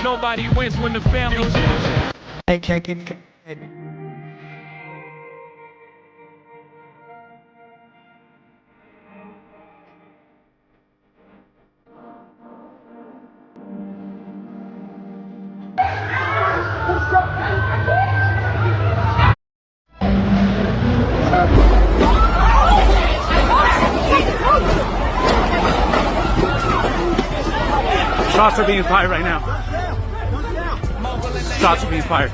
Nobody wins when the family chooses. I can't get it. Shots are being fired right now. Shots are being fired.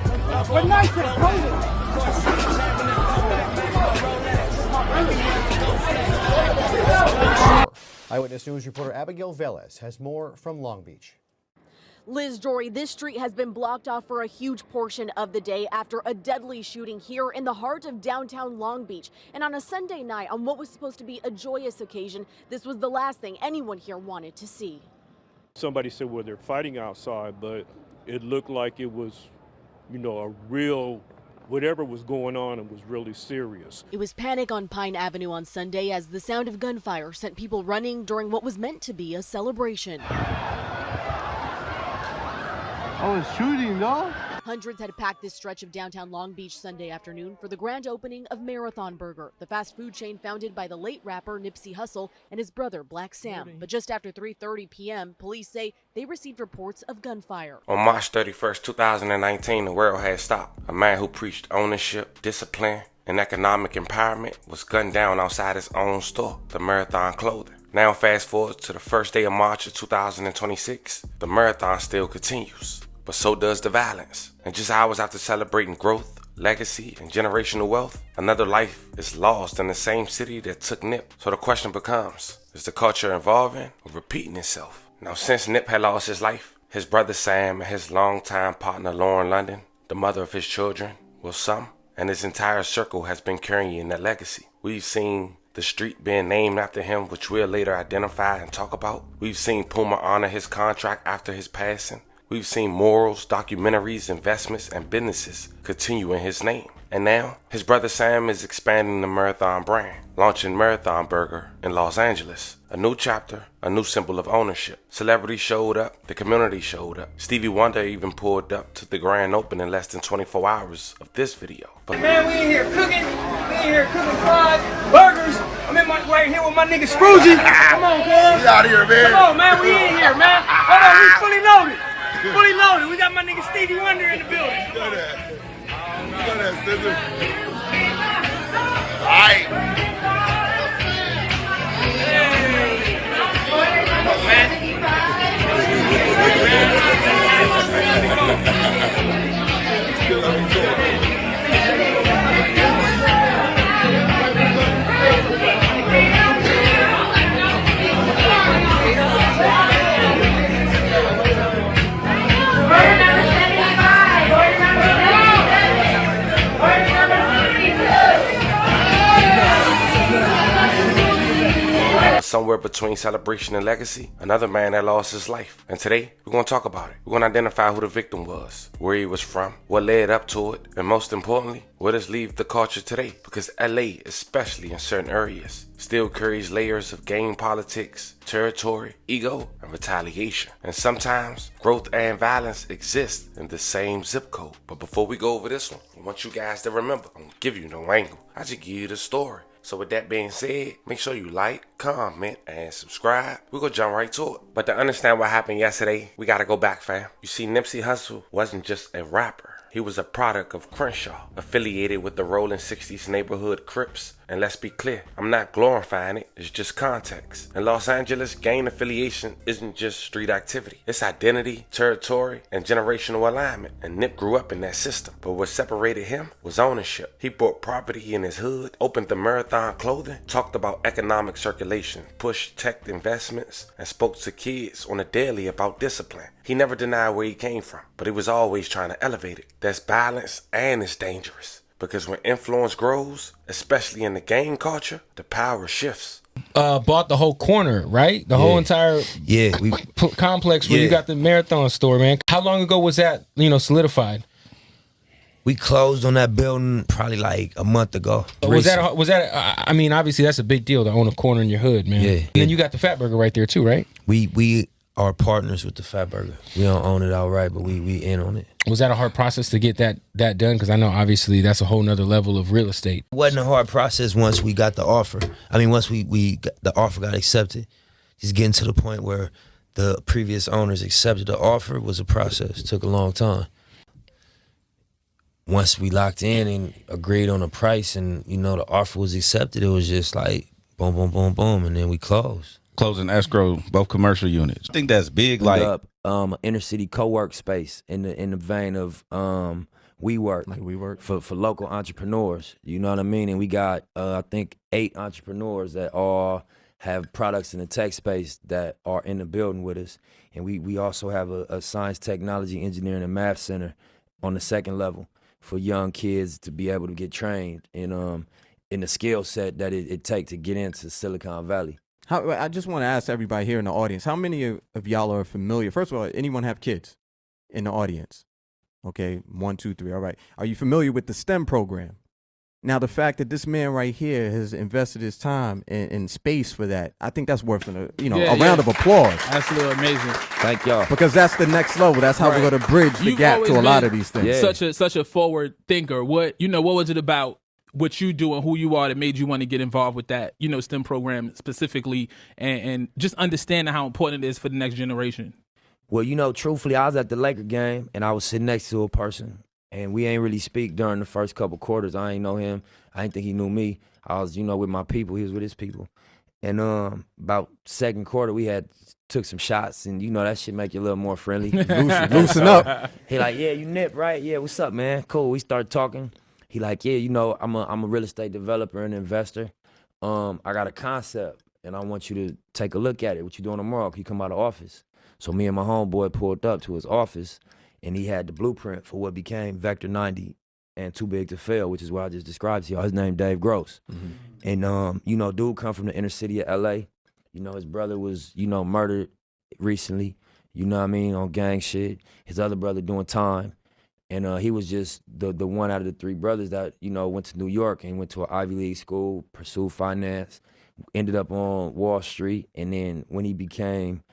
Eyewitness News reporter Abigail Velez has more from Long Beach. Liz Jory, this street has been blocked off for a huge portion of the day after a deadly shooting here in the heart of downtown Long Beach. And on a Sunday night, on what was supposed to be a joyous occasion, this was the last thing anyone here wanted to see. Somebody said, well, they're fighting outside, but it looked like it was, you know, a real, whatever was going on, it was really serious. It was panic on Pine Avenue on Sunday as the sound of gunfire sent people running during what was meant to be a celebration. Oh, it's shooting, though? Hundreds had packed this stretch of downtown Long Beach Sunday afternoon for the grand opening of Marathon Burger, the fast food chain founded by the late rapper Nipsey Hussle and his brother Black Sam. But just after 3:30 p.m., police say they received reports of gunfire. On March 31st, 2019, the world had stopped. A man who preached ownership, discipline, and economic empowerment was gunned down outside his own store, the Marathon Clothing. Now fast forward to the first day of March of 2026, the marathon still continues. But so does the violence. And just hours after celebrating growth, legacy, and generational wealth, another life is lost in the same city that took Nip. So the question becomes, is the culture evolving or repeating itself? Now, since Nip had lost his life, his brother Sam and his longtime partner Lauren London, the mother of his children, Will Some, and his entire circle has been carrying that legacy. We've seen the street being named after him, which we'll later identify and talk about. We've seen Puma honor his contract after his passing. We've seen morals, documentaries, investments, and businesses continue in his name. And now, his brother Sam is expanding the Marathon brand, launching Marathon Burger in Los Angeles. A new chapter, a new symbol of ownership. Celebrities showed up, the community showed up. Stevie Wonder even pulled up to the grand opening in less than 24 hours of this video. But man, we in here cooking. We in here cooking fries, burgers. I'm in right here with my nigga Scroogey. Come on, cuz. Get out of here, man. Come on, man. We in here, man. Hold on, we fully loaded. Fully loaded. We got my nigga Stevie Wonder in the building. Look at that. Look at that, Scissor. All right. Hey. Come on, man. Somewhere between celebration and legacy, another man that lost his life. And today, we're going to talk about it. We're going to identify who the victim was, where he was from, what led up to it, and most importantly, where does leave the culture today? Because LA, especially in certain areas, still carries layers of gang politics, territory, ego, and retaliation. And sometimes, growth and violence exist in the same zip code. But before we go over this one, I want you guys to remember, I don't give you no angle. I just give you the story. So with that being said, make sure you like, comment, and subscribe. We're gonna jump right to it. But to understand what happened yesterday, we gotta go back, fam. You see, Nipsey Hussle wasn't just a rapper. He was a product of Crenshaw, affiliated with the Rolling 60s neighborhood Crips. And let's be clear, I'm not glorifying it, it's just context. In Los Angeles, gang affiliation isn't just street activity. It's identity, territory, and generational alignment. And Nip grew up in that system. But what separated him was ownership. He bought property in his hood, opened the Marathon Clothing, talked about economic circulation, pushed tech investments, and spoke to kids on a daily about discipline. He never denied where he came from, but he was always trying to elevate it. That's balance and it's dangerous. Because when influence grows, especially in the gang culture, the power shifts. Bought the whole corner, right? The whole entire complex where you got the Marathon store, man. How long ago was that, solidified? We closed on that building probably like a month ago. Was that? I mean, obviously that's a big deal to own a corner in your hood, man. Yeah. And then you got the Fat Burger right there too, right? We are partners with the Fat Burger. We don't own it outright, but we in on it. Was that a hard process to get that done? Because I know obviously that's a whole nother level of real estate. It wasn't a hard process once we got the offer. I mean, once the offer got accepted, just getting to the point where the previous owners accepted the offer was a process. It took a long time. Once we locked in and agreed on a price and, you know, the offer was accepted, it was just like boom, boom, boom, boom, and then we closed. Closing escrow, both commercial units. I think that's big. Like inner city co-work space in the vein of WeWork, for local entrepreneurs. You know what I mean? And we got I think 8 entrepreneurs that all have products in the tech space that are in the building with us. And we also have a science, technology, engineering, and math center on the 2nd level for young kids to be able to get trained in the skill set that it takes to get into Silicon Valley. I just want to ask everybody here in the audience, how many of y'all are familiar? First of all, anyone have kids in the audience? Okay, 1, 2, 3, all right. Are you familiar with the STEM program? Now, the fact that this man right here has invested his time and space for that, I think that's worth a round of applause. Absolutely amazing. Thank y'all. Because that's the next level. That's how we're going to bridge the gap to a lot of these things. Yeah. Such a forward thinker. What was it about what you do and who you are that made you want to get involved with that, STEM program specifically, and just understanding how important it is for the next generation? Well, truthfully, I was at the Laker game, and I was sitting next to a person, and we ain't really speak during the first couple quarters. I ain't know him. I ain't think he knew me. I was, with my people. He was with his people. And about 2nd quarter, we took some shots, and that shit make you a little more friendly. Loosen up. He like, yeah, you Nip, right? Yeah, what's up, man? Cool. We started talking. He like, yeah, I'm a real estate developer and investor. I got a concept, and I want you to take a look at it. What you doing tomorrow? Can you come out of office? So me and my homeboy pulled up to his office, and he had the blueprint for what became Vector 90 and Too Big to Fail, which is what I just described to y'all. His name Dave Gross. Mm-hmm. And, dude come from the inner city of L.A. His brother was, murdered recently, on gang shit. His other brother doing time. And he was just the one out of the 3 brothers that, went to New York and went to an Ivy League school, pursued finance, ended up on Wall Street. And then when he became,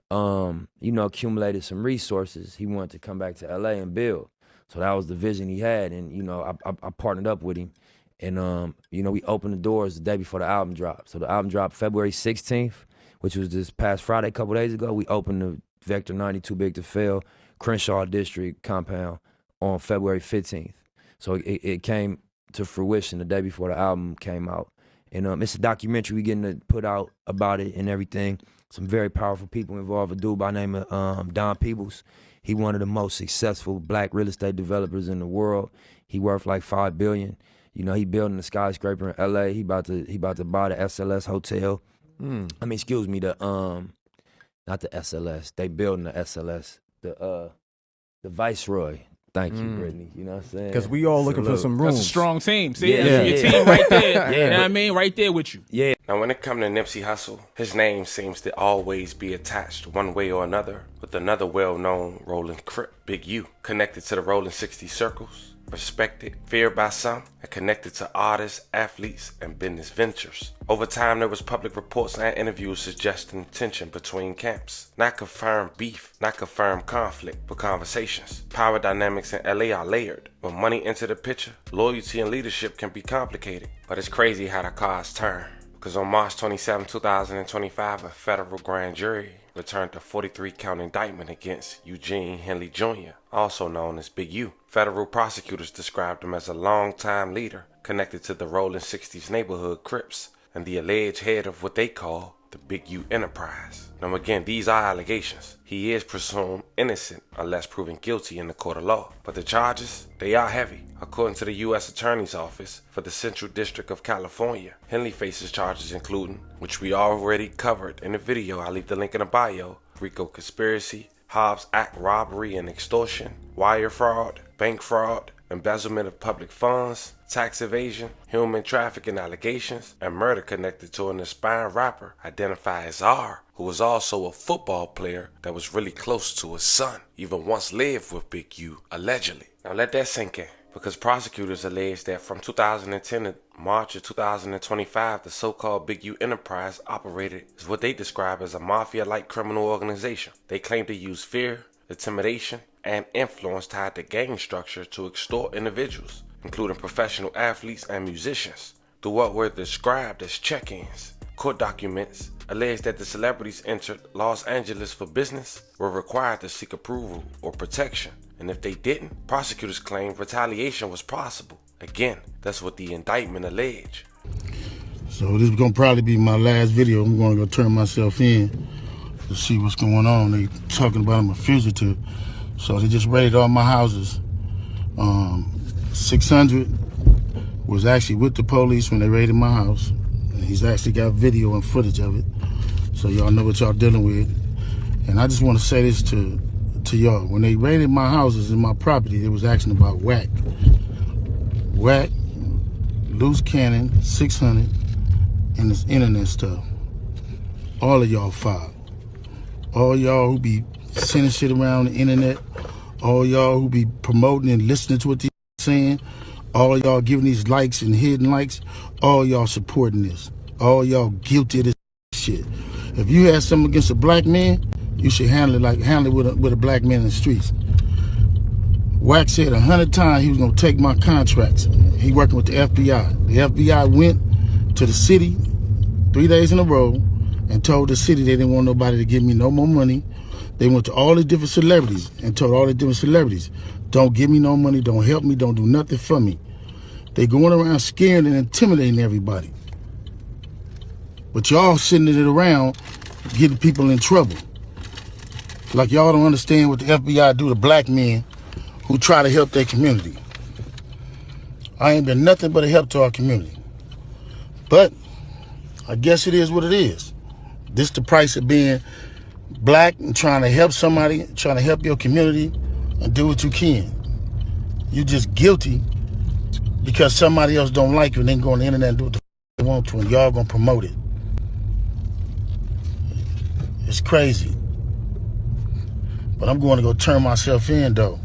accumulated some resources, he wanted to come back to LA and build. So that was the vision he had. And, I partnered up with him. And, we opened the doors the day before the album dropped. So the album dropped February 16th, which was this past Friday, a couple days ago. We opened the Vector 90 Too Big to Fail Crenshaw District compound on February 15th. So it came to fruition the day before the album came out. And it's a documentary we getting to put out about it and everything. Some very powerful people involved. A dude by the name of Don Peebles. He one of the most successful black real estate developers in the world. He worth like $5 billion. He building a skyscraper in LA. He about to buy the SLS hotel. Excuse me, not the SLS. They building the SLS. The Viceroy. Thank you, Brittany. You know what I'm saying? Because we all looking for some rooms. That's a strong team. See, your team right there. Yeah. You know what I mean? Right there with you. Yeah. Now, when it comes to Nipsey Hussle, his name seems to always be attached one way or another with another well-known rolling crip, Big U, connected to the rolling 60 circles, respected, feared by some, and connected to artists, athletes, and business ventures. Over time, there was public reports and interviews suggesting tension between camps. Not confirmed beef, not confirmed conflict, but conversations. Power dynamics in LA are layered. When money enter the picture, loyalty and leadership can be complicated. But it's crazy how the cards turn. Because on March 27, 2025, a federal grand jury returned a 43-count indictment against Eugene Henley Jr., also known as Big U. Federal prosecutors described him as a longtime leader connected to the Rolling 60s neighborhood Crips and the alleged head of what they call the Big U enterprise. Now again, these are allegations. He is presumed innocent unless proven guilty in the court of law. But the charges, they are heavy. According to the U.S. Attorney's Office for the Central District of California, Henley faces charges including, which we already covered in the video, I'll leave the link in the bio, RICO conspiracy, Hobbs Act robbery and extortion, wire fraud, bank fraud, embezzlement of public funds, tax evasion, human trafficking allegations, and murder connected to an aspiring rapper identified as R, who was also a football player that was really close to his son, even once lived with Big U, allegedly. Now let that sink in. because prosecutors allege that from 2010 to March of 2025, the so-called Big U enterprise operated as what they describe as a mafia-like criminal organization. They claim to use fear, intimidation, and influence tied to gang structure to extort individuals, including professional athletes and musicians, through what were described as check-ins. Court documents allege that the celebrities entered Los Angeles for business were required to seek approval or protection, and if they didn't, prosecutors claimed retaliation was possible. Again, that's what the indictment allege. So this is gonna probably be my last video. I'm gonna go turn myself in to see what's going on. They talking about I'm a fugitive. So they just raided all my houses. 600 was actually with the police when they raided my house. And he's actually got video and footage of it. So y'all know what y'all dealing with. And I just want to say this to y'all. When they raided my houses and my property, they was asking about whack, loose cannon, 600, and this internet stuff. All of y'all filed. All y'all who be sending shit around the internet, all y'all who be promoting and listening to what these saying, all y'all giving these likes and hidden likes, all y'all supporting this. All y'all guilty of this shit. If you had something against a black man, you should handle it with a black man in the streets. Wack said 100 times he was gonna take my contracts. He working with the FBI. The FBI went to the city 3 days in a row and told the city they didn't want nobody to give me no more money. They went to all the different celebrities and told all the different celebrities, don't give me no money, don't help me, don't do nothing for me. They going around scaring and intimidating everybody. But y'all sending it around getting people in trouble. Like y'all don't understand what the FBI do to black men who try to help their community. I ain't been nothing but a help to our community. But I guess it is what it is. This the price of being black and trying to help somebody, trying to help your community and do what you can. You just guilty because somebody else don't like you and then go on the internet and do what they want to and y'all gonna promote it. It's crazy. But I'm going to go turn myself in though.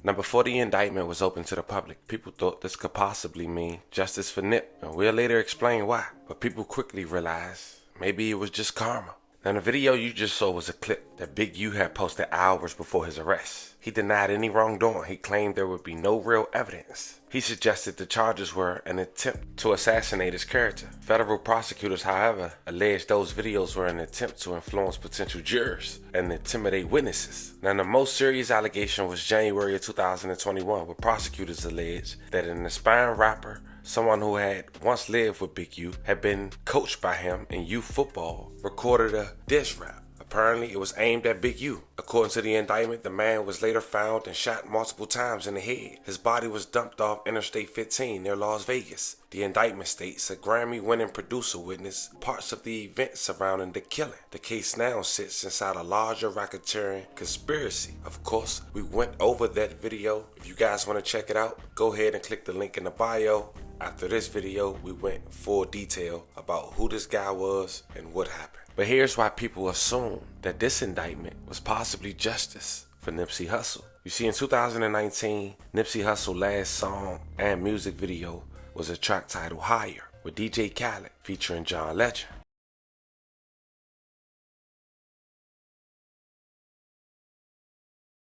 Now, before the indictment was open to the public, people thought this could possibly mean justice for Nip, and we'll later explain why. But people quickly realized maybe it was just karma. Now, the video you just saw was a clip that Big U had posted hours before his arrest. He denied any wrongdoing. He claimed there would be no real evidence. He suggested the charges were an attempt to assassinate his character. Federal prosecutors, however, alleged those videos were an attempt to influence potential jurors and intimidate witnesses. Now, the most serious allegation was January of 2021, where prosecutors alleged that an aspiring rapper, someone who had once lived with Big U, had been coached by him in youth football, recorded a diss rap. Apparently, it was aimed at Big U. According to the indictment, the man was later found and shot multiple times in the head. His body was dumped off Interstate 15 near Las Vegas. The indictment states a Grammy-winning producer witnessed parts of the event surrounding the killing. The case now sits inside a larger racketeering conspiracy. Of course, we went over that video. If you guys want to check it out, go ahead and click the link in the bio. After this video, we went in full detail about who this guy was and what happened. But here's why people assume that this indictment was possibly justice for Nipsey Hussle. You see, in 2019, Nipsey Hussle's last song and music video was a track titled Higher with DJ Khaled featuring John Legend.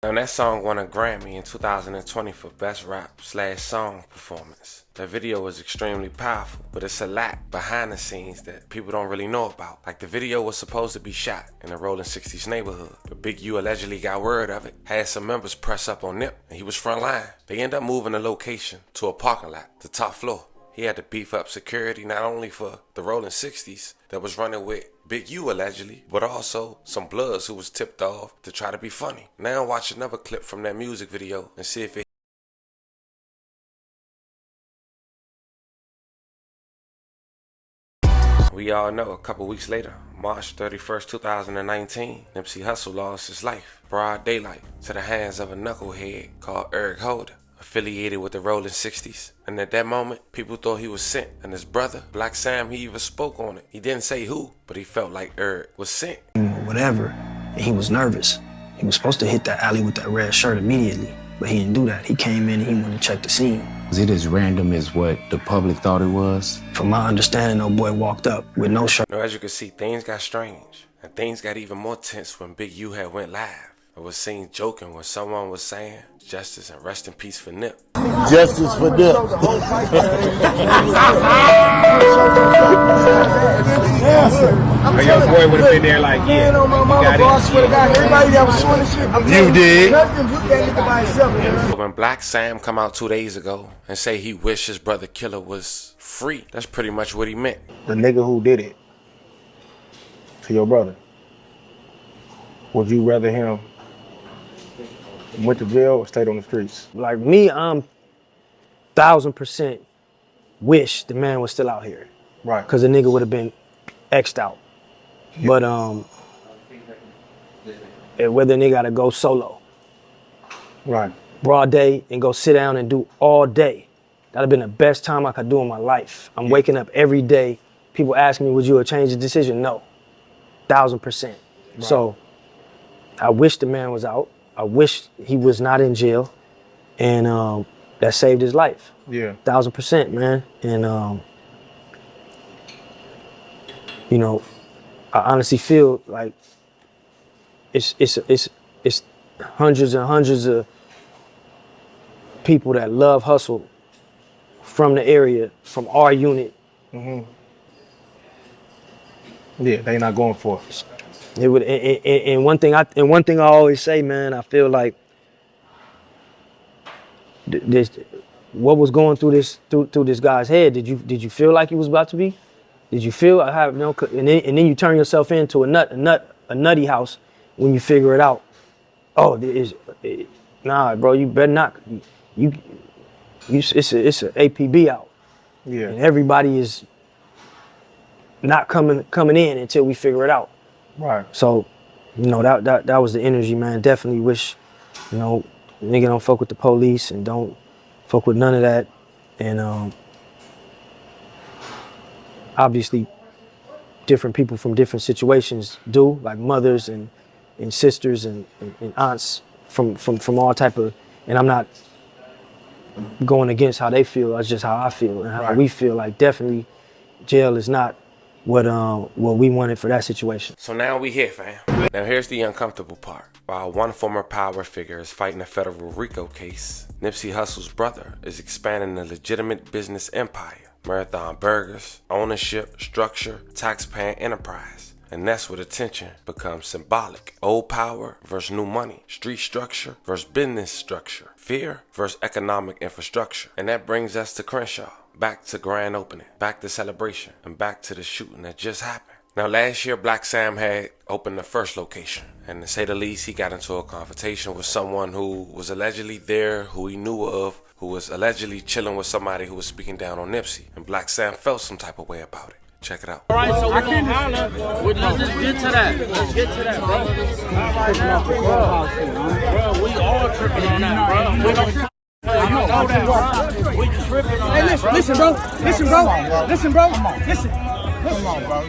Now, that song won a Grammy in 2020 for Best Rap/Song Performance. That video was extremely powerful, but it's a lot behind the scenes that people don't really know about. Like, the video was supposed to be shot in a Rolling 60s neighborhood, but Big U allegedly got word of it, had some members press up on Nip, and he was front line. They ended up moving the location to a parking lot, the top floor. He had to beef up security not only for the Rolling 60s that was running with Big U allegedly, but also some Bloods who was tipped off to try to be funny. Now watch another clip from that music video and see if it. We all know a couple weeks later, March 31st, 2019, Nipsey Hussle lost his life, broad daylight, to the hands of a knucklehead called Eric Holder, affiliated with the Rolling 60s. And at that moment, people thought he was sent, and his brother, Black Sam, he even spoke on it. He didn't say who, but he felt like Eric was sent. Whatever, and he was nervous. He was supposed to hit that alley with that red shirt immediately. But he didn't do that. He came in and he wanted to check the scene. Was it as random as what the public thought it was? From my understanding, no boy walked up with no shirt. Now, as you can see, things got strange. And things got even more tense when Big U had went live. It was seen joking when someone was saying, "Justice and rest in peace for Nip." Justice for Nip. Your boy would have been there like, yeah, you got it. You did. When Black Sam come out 2 days ago and say he wished his brother Killer was free, that's pretty much what he meant. The nigga who did it to your brother, would you rather him went to jail or stayed on the streets? Like me, I'm 1000% wish the man was still out here. Right. Because the nigga would have been X'd out. Yeah. But whether a nigga gotta go solo. Right. Broad day and go sit down and do all day. That'd have been the best time I could do in my life. I'm waking up every day. People ask me, would you have changed the decision? No. 1000%. Right. So I wish the man was out. I wish he was not in jail, and that saved his life. Yeah, 1000%, man. And you know, I honestly feel like it's hundreds and hundreds of people that love Hussle from the area, from our unit. Mm-hmm. Yeah, they not going for it. It would, and one thing I always say, man, I feel like this, what was going through this guy's head. Did you feel like he was about to be? Did you feel I have no? And then you turn yourself into a nutty house when you figure it out. Oh, nah, bro, you better not. It's a APB out. Yeah, and everybody is not coming in until we figure it out. Right. So, you know, that was the energy, man. Definitely wish, you know, nigga don't fuck with the police and don't fuck with none of that. And obviously, different people from different situations do, like mothers and sisters and aunts from all type of. And I'm not going against how they feel. That's just how I feel and how we feel. Like definitely, jail is not what we wanted for that situation. So now we here, fam. Now here's the uncomfortable part. While one former power figure is fighting a federal RICO case, Nipsey Hussle's brother is expanding a legitimate business empire. Marathon Burgers, ownership, structure, taxpaying enterprise. And that's where the tension becomes symbolic. Old power versus new money. Street structure versus business structure. Fear versus economic infrastructure. And that brings us to Crenshaw. Back to grand opening, back to celebration, and back to the shooting that just happened. Now last year, Black Sam had opened the first location, and to say the least, he got into a confrontation with someone who was allegedly there, who he knew of, who was allegedly chilling with somebody who was speaking down on Nipsey, and Black Sam felt some type of way about it. Check it out. All right, so we're gonna holler. Let's just get to that. Let's get to that, bro. Bro, we all tripping on that, bro. Hey, listen, bro. Listen.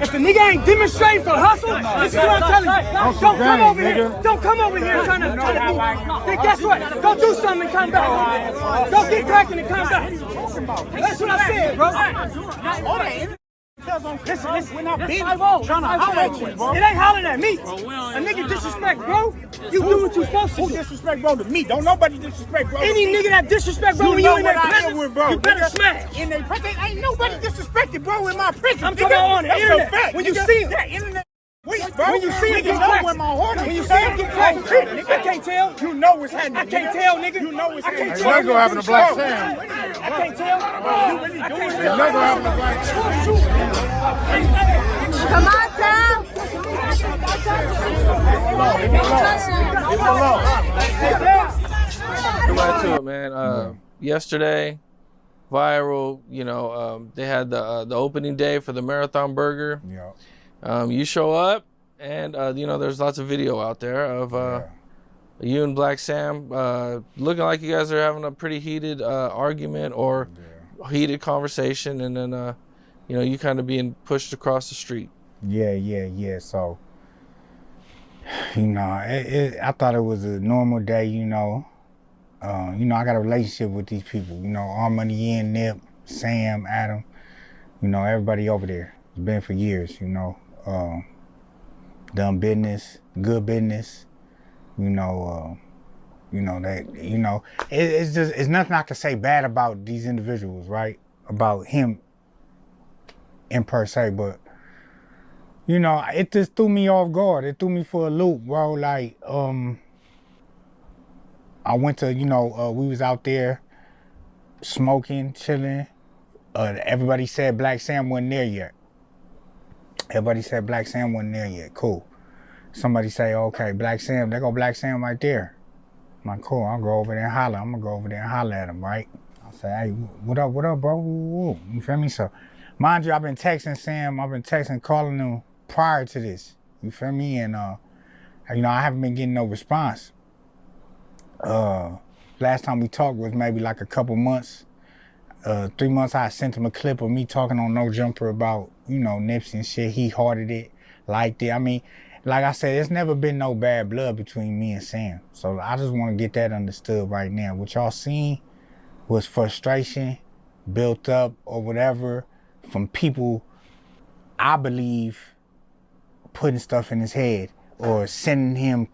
If the nigga ain't demonstrating for Hussle, this is what I'm telling you. Don't come over here. Don't come over here trying to then guess what? Go do something and come back. Go get cracking and come back. That's what I said, bro. Listen, we're not big trying to holler at you, bro. It ain't hollering at me. A nigga disrespect, bro. You do what you supposed to do. Who disrespect, bro, to me? Don't nobody disrespect, bro. Any nigga that disrespect, bro, when you in their presence, you better smash. In their presence, ain't nobody disrespected, bro, in my presence. I'm talking on the internet. When you see him. When you see him get cracked, when you see him get cracked, I can't tell. You know what's happening. I can't tell, nigga. You know what's happening. You're not gonna have a Black Sam. I can't tell. You really doing it. You're not gonna have a Black Sam. Come on, Right to it, man. Yesterday, viral. You know, they had the opening day for the Marathon Burger. Yeah. You show up, and you know, there's lots of video out there of you and Black Sam looking like you guys are having a pretty heated argument or heated conversation, and then you know, you kind of being pushed across the street. Yeah. So, you know, I thought it was a normal day, you know. You know, I got a relationship with these people. You know, All Money In, Nip, Sam, Adam. You know, everybody over there. It's been for years. You know, done business, good business. You know that. You know, it's just it's nothing I can say bad about these individuals, right? About him in per se, but you know, it just threw me off guard. It threw me for a loop, bro. Like, I went to, you know, we was out there smoking, chilling. Everybody said Black Sam wasn't there yet. Everybody said Black Sam wasn't there yet. Cool. Somebody say, okay, Black Sam, there go Black Sam right there. I'm like, cool, I'll go over there and holler. I'm gonna go over there and holler at him, right? I say, hey, what up, bro? Woo. You feel me? So, mind you, I've been texting Sam, calling him prior to this. You feel me? And, you know, I haven't been getting no response. Last time we talked was maybe like a couple months. 3 months, I sent him a clip of me talking on No Jumper about, you know, Nipsey and shit. He hearted it, liked it. I mean, like I said, there's never been no bad blood between me and Sam. So I just want to get that understood right now. What y'all seen was frustration built up or whatever from people, I believe, putting stuff in his head or sending him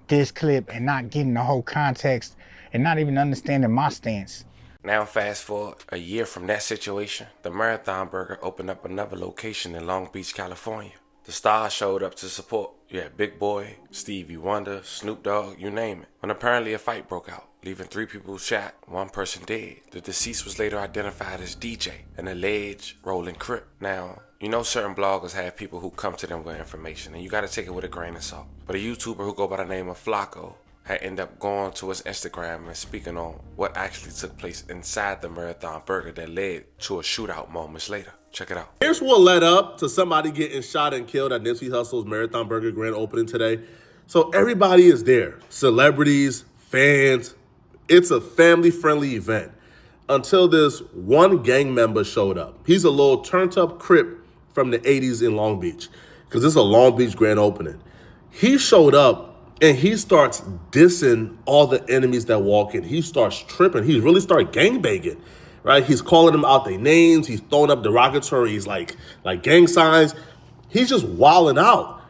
this clip and not getting the whole context and not even understanding my stance. Now fast forward a year from that situation, the Marathon Burger opened up another location in Long Beach, California. The stars showed up to support. You had Big Boy, Stevie Wonder, Snoop Dogg, you name it. When apparently a fight broke out, leaving 3 people shot, 1 person dead. The deceased was later identified as DJ, an alleged rolling crip. Now, you know certain bloggers have people who come to them with information, and you gotta take it with a grain of salt. But a YouTuber who go by the name of Flacco had ended up going to his Instagram and speaking on what actually took place inside the Marathon Burger that led to a shootout moments later. Check it out. Here's what led up to somebody getting shot and killed at Nipsey Hussle's Marathon Burger grand opening today. So everybody is there. Celebrities, fans. It's a family-friendly event. Until this one gang member showed up. He's a little turned-up crip from the 80s in Long Beach. Because this is a Long Beach grand opening. He showed up and he starts dissing all the enemies that walk in. He starts tripping. He really started gangbanging. Right? He's calling them out their names. He's throwing up derogatories like gang signs. He's just wilding out.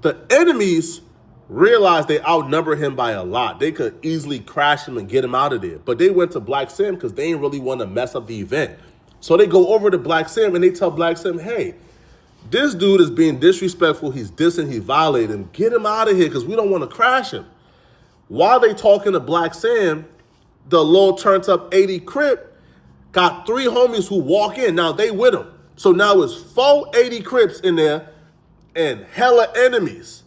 The enemies realized they outnumber him by a lot. They could easily crash him and get him out of there. But they went to Black Sam because they didn't really want to mess up the event. So they go over to Black Sam and they tell Black Sam, hey, this dude is being disrespectful. He's dissing. He's violating. Get him out of here because we don't want to crash him. While they talking to Black Sam, the little turned up 80 crip got 3 homies who walk in. Now they with him. So now it's 4 80 Crips in there and hella enemies.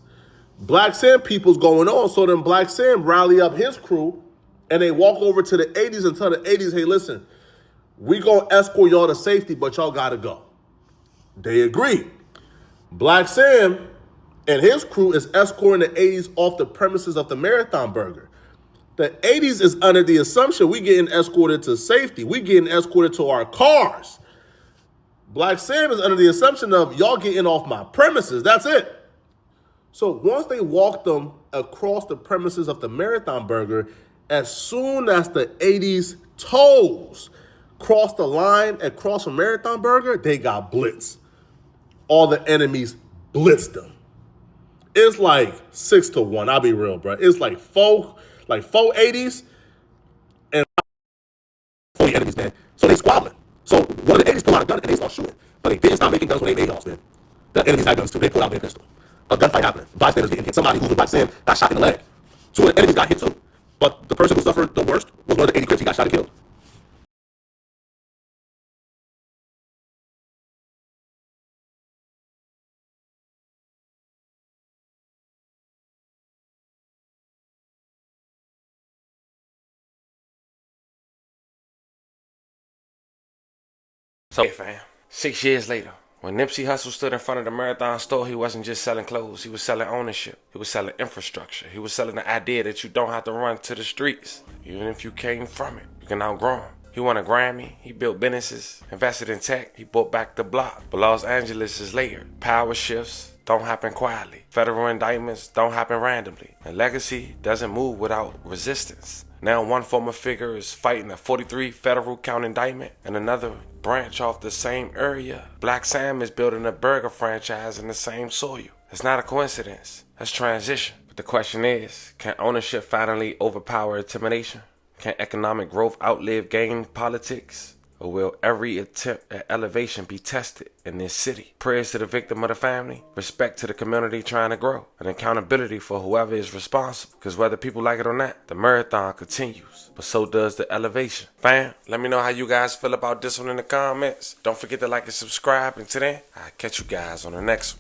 Black Sam people's going on. So then Black Sam rally up his crew and they walk over to the 80s and tell the 80s, hey, listen, we gonna escort y'all to safety, but y'all gotta go. They agree. Black Sam and his crew is escorting the 80s off the premises of the Marathon Burger. The 80s is under the assumption we getting escorted to safety. We getting escorted to our cars. Black Sam is under the assumption of y'all getting off my premises. That's it. So once they walked them across the premises of the Marathon Burger, as soon as the 80s toes crossed the line across from Marathon Burger, they got blitzed. All the enemies blitzed them. It's like 6-1. I'll be real, bro. It's like 4 80s and 40 enemies, man. So they squabbling. So one of the 80s pulled out a gun and they start shooting. But they didn't stop making guns when they made off, man. The enemies had guns too. They pulled out their pistol. A gunfight happened. Bystanders getting hit. Somebody who was Black Sam got shot in the leg. 2 of the enemies got hit too. But the person who suffered the worst was one of the 80 Crips. He got shot and killed. So, hey fam, 6 years later, when Nipsey Hussle stood in front of the Marathon store, he wasn't just selling clothes, he was selling ownership. He was selling infrastructure. He was selling the idea that you don't have to run to the streets. Even if you came from it, you can outgrow them. He won a Grammy, he built businesses, invested in tech, he bought back the block. But Los Angeles is layered. Power shifts, don't happen quietly. Federal indictments don't happen randomly. And legacy doesn't move without resistance. Now one former figure is fighting a 43 federal count indictment, and another branch off the same area. Black Sam is building a burger franchise in the same soil. It's not a coincidence. That's transition. But the question is, can ownership finally overpower intimidation? Can economic growth outlive gang politics? Or will every attempt at elevation be tested in this city? Prayers to the victim of the family, respect to the community trying to grow, and accountability for whoever is responsible. Because whether people like it or not, the marathon continues, but so does the elevation. Fam, let me know how you guys feel about this one in the comments. Don't forget to like and subscribe, and today, I'll catch you guys on the next one.